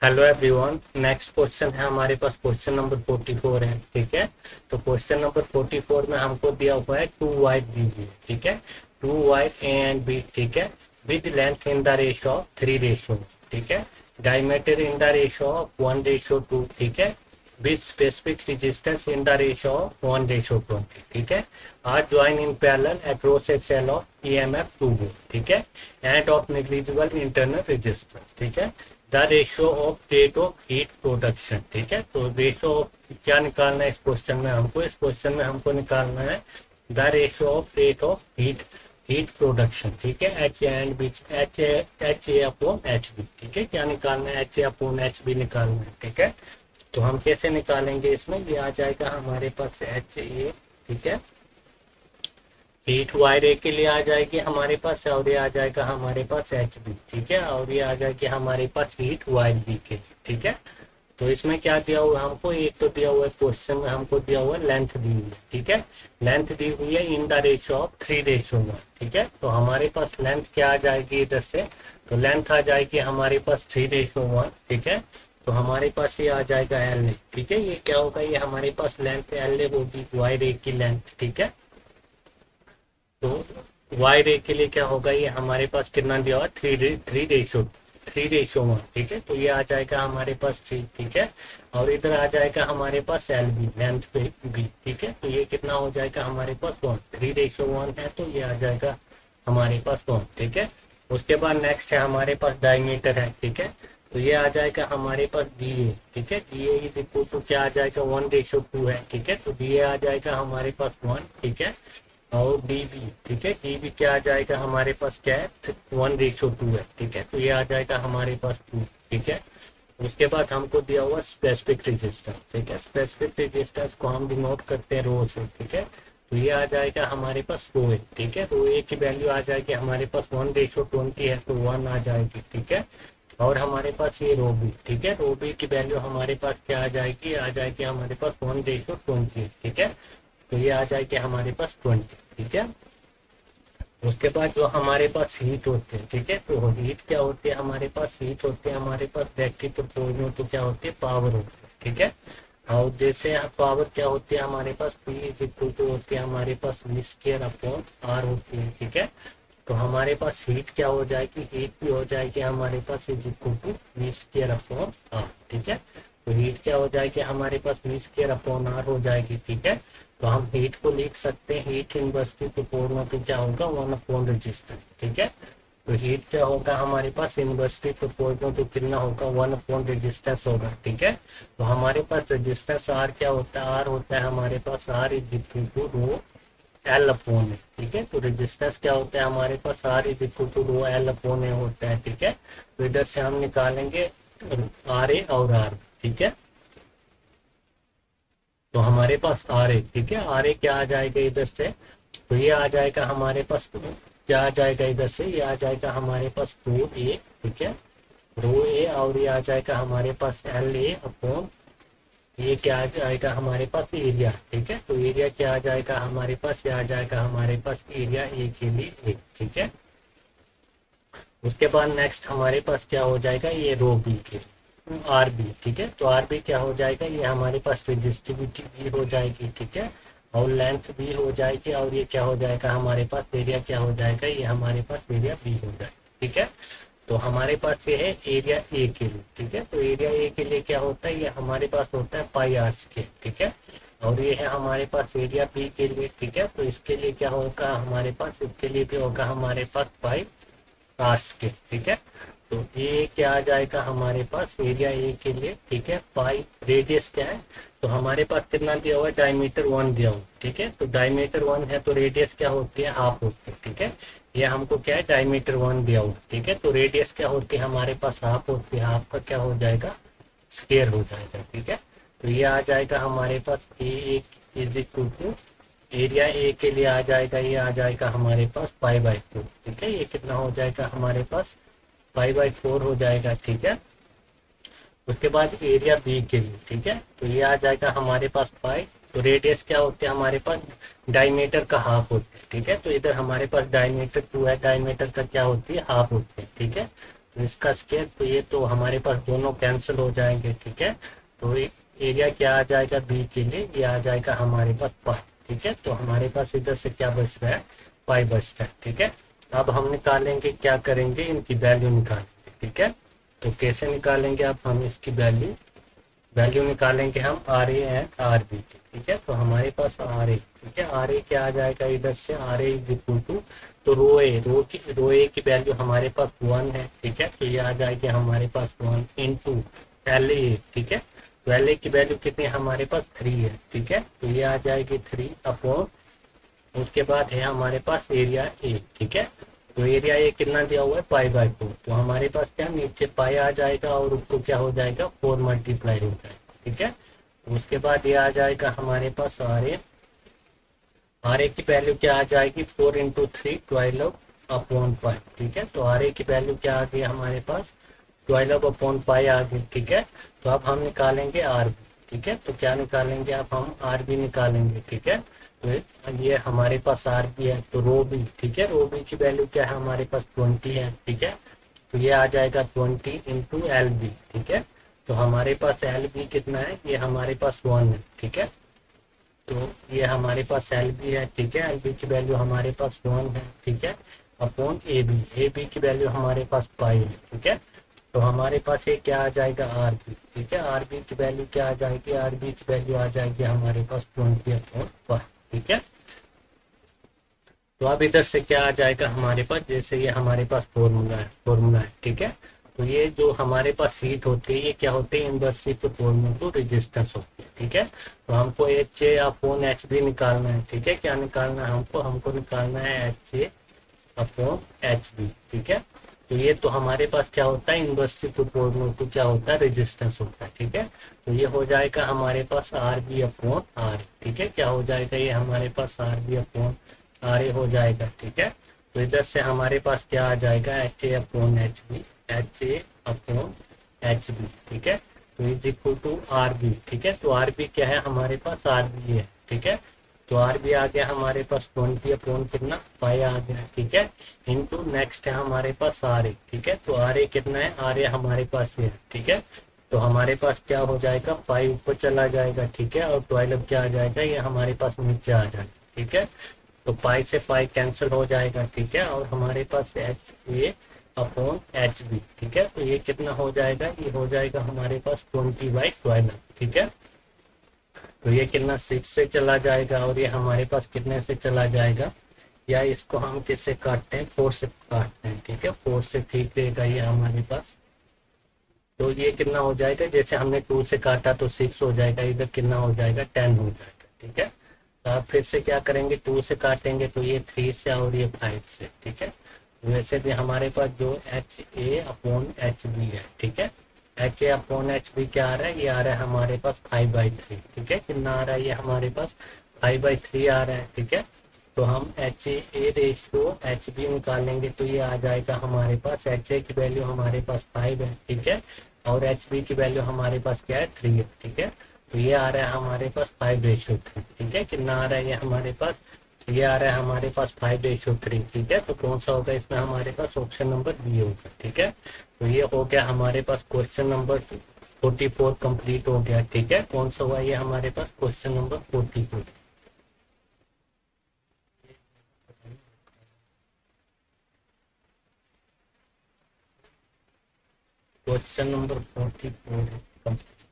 Hello everyone. Next question है हमारे पास, क्वेश्चन नंबर 44 है। ठीक है, तो क्वेश्चन नंबर 44 में हमको दिया हुआ है टू वाइड दी हुई है। ठीक है, two wide A and B. ठीक है, with length in the ratio of 3:1। ठीक है, diameter in the ratio of 1:2। ठीक है, with specific resistance in the ratio of 1:20। ठीक है, are join in parallel across a cell of EMF 2 volt. ठीक है, and of negligible internal resistance. ठीक है, the ratio of rate of heat production. ठीक है, तो रेशियो ऑफ क्या निकालना है इस क्वेश्चन में हमको, इस क्वेश्चन में हमको निकालना है the ratio of rate of heat heat production. ठीक है, H and B, H A upon H B. ठीक है, क्या निकालना है, H A upon H B निकालना है। ठीक है, तो हम कैसे निकालेंगे, इसमें ये आ जाएगा हमारे पास एच ए। ठीक है, हीट वायर ए के लिए आ जाएगी हमारे पास, और ये आ जाएगा हमारे पास एच बी। ठीक है, और ये आ जाएगी हमारे पास हीट वायर बी के लिए। ठीक है, तो इसमें क्या दिया हुआ है हमको, एक तो दिया हुआ है क्वेश्चन में हमको दिया हुआ है लेंथ दी हुई है। ठीक है, लेंथ दी हुई है इन द रेशो ऑफ 3:1। ठीक है, तो हमारे पास लेंथ क्या आ जाएगी इधर से, तो लेंथ आ जाएगी हमारे पास 3:1। ठीक है, तो हमारे पास ये आ जाएगा एल ए। ठीक है, ये क्या होगा, ये हमारे पास लेंथ एल ए होगी वायर ए की लेंथ। ठीक है, तो वाई रे के लिए क्या होगा, ये हमारे पास कितना दिया हुआ, थ्री रेशो वन। ठीक है, तो ये आ जाएगा हमारे पास 3। ठीक है, और इधर आ जाएगा हमारे पास एल बी, लेंथ पे बी। ठीक है, तो ये कितना हो जाएगा हमारे पास 1, 3:1 है, तो ये आ जाएगा हमारे पास 1। ठीक है, उसके बाद नेक्स्ट है हमारे पास डायमीटर है। ठीक है, तो ये आ जाएगा हमारे पास डी ए। ठीक है, D A is equal to क्या आ जाएगा, 1:2 है। ठीक है, तो डी ए आ जाएगा हमारे पास 1। ठीक है, और डीबी। ठीक है, डीबी क्या आ जाएगा हमारे पास, क्या है, 1:2 है। ठीक है, तो ये आ जाएगा हमारे पास 2। ठीक है, उसके बाद हमको दिया हुआ स्पेसिफिक रेजिस्टेंस। ठीक है, स्पेसिफिक रेजिस्टेंस को हम डिनोट करते हैं रो से। ठीक है, तो ये आ जाएगा हमारे पास रो ए। ठीक है, रो ए की वैल्यू आ जाएगी हमारे पास 1:20 है, तो 1 आ जाएगी। ठीक है, और हमारे पास ये रो बी। ठीक है, रो बी की वैल्यू हमारे पास क्या आ जाएगी हमारे पास 1:20। ठीक है, तो ये आ जाएगी हमारे पास 20। ठीक है, उसके बाद जो हमारे पास हीट होते हैं। ठीक है, तो हीट क्या होती है हमारे पास, हीट होते हैं हमारे पास डायरेक्टली प्रोपोर्शनल तो क्या होती है, पावर होती है। ठीक है, और जैसे पावर क्या होती है हमारे पास, पी इज इक्वल टू होती है हमारे पास वी स्क्वायर अपॉन आर होती है। ठीक है, तो हमारे पास हीट क्या हो जाएगी, हीट भी हो जाएगी हमारे पास is equal to V square upon R. ठीक है, तो हीट क्या हो जाएगी हमारे पास, वी स्क्वायर अपॉन आर हो जाएगी। ठीक है, तो हम हीट को लिख सकते हैं, हीट इनवर्सली प्रोपोर्शनल तो क्या होगा, 1/रेजिस्टेंस। ठीक है, तो हीट क्या होगा हमारे पास, इनवर्सली प्रोपोर्शनल तो कितना होगा, 1/रेजिस्टेंस होगा। ठीक है, तो हमारे पास रेजिस्टेंस आर क्या होता है, आर होता है हमारे पास R is equal to rho L upon है। ठीक है, तो रेजिस्टेंस क्या होता है हमारे पास, R is equal to rho L upon A होता है। ठीक है, तो इधर से हम निकालेंगे आर ए और आर। ठीक है, तो हमारे पास आर ए। ठीक है, आर ए क्या आ जाएगा इधर से, तो ये आ जाएगा हमारे पास, क्या आ जाएगा इधर से, ये आ जाएगा हमारे पास रो ए। ठीक है, रो ए, और ये आ जाएगा हमारे पास एल ए अपॉन, ये क्या आ जाएगा हमारे पास एरिया। ठीक है, तो एरिया क्या आ जाएगा हमारे पास, ये आ जाएगा हमारे पास एरिया ए के लिए ए। ठीक है, उसके बाद नेक्स्ट हमारे पास क्या हो जाएगा, ये रो बी के आर बी। ठीक है, तो आर बी क्या हो जाएगा, ये हमारे पास रेजिस्टिविटी भी हो जाएगी। ठीक है, और लेंथ भी हो जाएगी, और ये क्या हो जाएगा हमारे पास, एरिया क्या हो जाएगा, ये हमारे पास एरिया बी हो जाएगा। ठीक है, तो हमारे पास ये है एरिया ए के लिए। ठीक है, तो एरिया ए के लिए क्या होता है, ये हमारे पास होता है पाई आर स्क्वायर। ठीक है, और ये है हमारे पास एरिया बी के लिए। ठीक है, तो इसके लिए क्या होगा हमारे पास, इसके लिए भी होगा हमारे पास पाई आर्स के। ठीक है, तो ये क्या आ जाएगा हमारे पास, एरिया ए के लिए। ठीक है, पाई रेडियस क्या है, तो हमारे पास कितना दिया हुआ है, डायमीटर 1 दिया हुआ। ठीक है, तो डायमीटर 1 है, तो रेडियस क्या होती है, हाफ होती है। ठीक है, ये हमको क्या है, डायमीटर 1 दिया हुआ। ठीक है, तो रेडियस क्या होती है हमारे पास, हाफ होती है, हाफ का क्या हो जाएगा, स्क्वायर हो जाएगा। ठीक है, तो ये आ जाएगा हमारे पास A is equal to, area A के लिए आ जाएगा, ये आ जाएगा हमारे पास पाई/4। ठीक है, ये कितना हो जाएगा हमारे पास, पाई/4 हो जाएगा। ठीक है, उसके बाद एरिया बी के लिए। ठीक है, तो ये आ जाएगा हमारे पास पाई, तो रेडियस क्या होते हैं हमारे पास, डायमीटर का हाफ होते हैं। ठीक है, तो इधर हमारे पास डायमीटर 2 है, डायमीटर का क्या होती है, हाफ होती है। ठीक है, तो इसका स्केयर, तो ये तो हमारे पास दोनों कैंसिल हो जाएंगे, ठीक है। तो एरिया क्या आ जाएगा बी के लिए, ये आ जाएगा हमारे पास पाई, ठीक है। तो हमारे पास इधर से क्या बच रहा है, पाई बच रहा है, ठीक है। अब हम निकालेंगे, क्या करेंगे, इनकी वैल्यू निकालेंगे, ठीक है। तो कैसे निकालेंगे, अब हम इसकी वैल्यू वैल्यू निकालेंगे हम R A and R B की, ठीक है। तो हमारे पास आर ए, ठीक है, आर ए क्या आ जाएगा इधर से, R A is equal to, तो रो ए की वैल्यू हमारे पास 1 है, ठीक है। तो ये आ जाएगी हमारे पास 1 इंटू एल ए, ठीक है। तो एल ए की वैल्यू कितनी है हमारे पास 3 है, ठीक है। तो ये आ जाएगी 3 अपॉन, उसके बाद है हमारे पास एरिया ए, ठीक है। तो एरिया ए कितना दिया हुआ है, पाई/4। तो हमारे पास क्या, नीचे पाई आ जाएगा और ऊपर क्या हो जाएगा, 4 मल्टीप्लाई हो जाएगा, ठीक है। उसके बाद ये आ जाएगा हमारे पास आर ए की वैल्यू क्या आ जाएगी, 4 इंटू 3 12 अपॉन पाई, ठीक है। तो आर ए की वैल्यू क्या आ गई हमारे पास, 12 अपॉन पाई आ गई, ठीक है। तो अब हम निकालेंगे आर बी, ठीक है। तो क्या निकालेंगे, अब हम आर बी निकालेंगे, ठीक है। तो ये हमारे पास आर बी है, तो रो बी, ठीक है, रो बी की वैल्यू क्या है हमारे पास 20 है, ठीक है। तो ये आ जाएगा 20 इंटू एल बी, ठीक है। तो हमारे पास एल बी कितना है, ये हमारे पास 1 है, ठीक है। तो ये हमारे पास एल बी है, ठीक है, एल बी की वैल्यू हमारे पास 1 है, ठीक है, अपॉन ए बी की वैल्यू हमारे पास पाई है, ठीक है। तो हमारे पास ये क्या आ जाएगा, आर बी, ठीक है। आर बी की वैल्यू क्या आ जाएगी, आर बी की वैल्यू आ जाएगी हमारे पास 20 अपॉन पाई, ठीक है। तो अब इधर से क्या आ जाएगा हमारे पास, जैसे ये हमारे पास फॉर्मूला है, ठीक है। तो ये जो हमारे पास सीट होती है, ये क्या होती है, इनवर्सली प्रोपोर्शनल टू रेजिस्टेंस होती है, ठीक है। तो हमको H A upon H B निकालना है, ठीक है। क्या निकालना है हमको, निकालना है H A upon H B, ठीक है। तो ये तो हमारे पास क्या होता है, इनवर्सली प्रोपोर्शनल टू क्या होता है, रेजिस्टेंस होता है, ठीक है। तो ये हो जाएगा हमारे पास आर बी अपॉन आर, ठीक है। क्या हो जाएगा, ये हमारे पास R B upon R A हो जाएगा, ठीक है। तो इधर से हमारे पास क्या आ जाएगा, H A upon H B, H A upon H B, ठीक है। तो is equal to R B, ठीक है। तो आर बी क्या है हमारे पास, आर बी है, ठीक है। तो आर बी आ गया हमारे पास 20 अपॉन कितना, पाई आ गया, ठीक है। इंटू नेक्स्ट है हमारे पास आर ए, ठीक है। तो आर ए कितना है, आर ए हमारे पास ये है, ठीक है। तो हमारे पास क्या हो जाएगा, पाई ऊपर चला जाएगा, ठीक है, और 12 क्या आ जाएगा, ये हमारे पास नीचे आ जाएगा, ठीक है। तो पाई से पाई कैंसिल हो जाएगा, ठीक है। और हमारे पास H A upon H B, ठीक है। तो ये कितना हो जाएगा, ये हो जाएगा हमारे पास 20/12, ठीक है। तो ये कितना 6 से चला जाएगा, और ये हमारे पास कितने से चला जाएगा, या इसको हम किससे काटते हैं, 4 से काटते हैं, ठीक है। 4 से ठीक रहेगा ये हमारे पास। तो ये कितना हो जाएगा, जैसे हमने 2 से काटा तो 6 हो जाएगा, इधर कितना हो जाएगा, 10 हो जाएगा, ठीक है। तो आप फिर से क्या करेंगे, 2 से काटेंगे तो ये 3 से और ये 5 से, ठीक है। वैसे भी हमारे पास जो H A upon H B है, ठीक है। H A upon H B क्या आ रहा है, ये आ रहा है हमारे पास 5/3, ठीक है। कितना आ रहा है, ये हमारे पास 5/3 आ रहा है, ठीक है। तो हम H A ratio H B निकालेंगे, तो ये आ जाएगा हमारे पास, एच ए की वैल्यू हमारे पास 5 है, ठीक है। और एच बी की वैल्यू हमारे पास क्या है, 3 है, ठीक है। तो ये आ रहा है हमारे पास 5/3, ठीक है। कितना आ रहा है ये हमारे पास, ये आ रहा है हमारे पास 5/3, ठीक है। तो कौन सा होगा इसमें हमारे पास, ऑप्शन नंबर बी होगा, ठीक है। तो ये हो गया हमारे पास क्वेश्चन नंबर 44 कंप्लीट हो गया, ठीक है। कौन सा हुआ ये हमारे पास, question number 44। Question number 44 complete.